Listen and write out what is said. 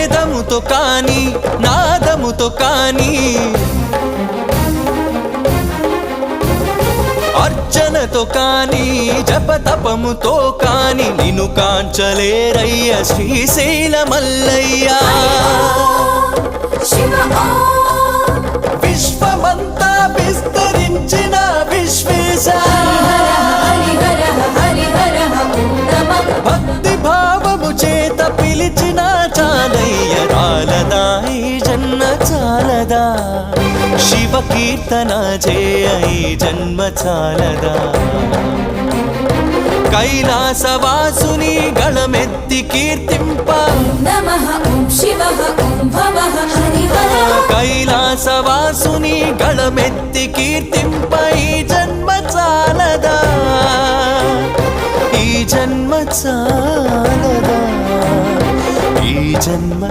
వేదముతో కాని నాదముతో కాని అర్చనతో కాని జపతపముతో కాని నిన్ను కాంచలేరయ్య శ్రీశైల మల్లయ్య విశ్వమంతా విస్తరించిన విశ్వేశ భక్తి భావము చేత పిలిచిన చాలయ్య రాలదా ఈ జన్మ చాలదా శివ కీర్తన చేయ ఈ జన్మ చాలదా కైలాసవాసుని గళమెత్తి కీర్తింప కైలాసవాసుని గళమెత్తి కీర్తింప ఈ జన్మ చాలదా ఈ జన్మ చాలదా ఈ జన్మ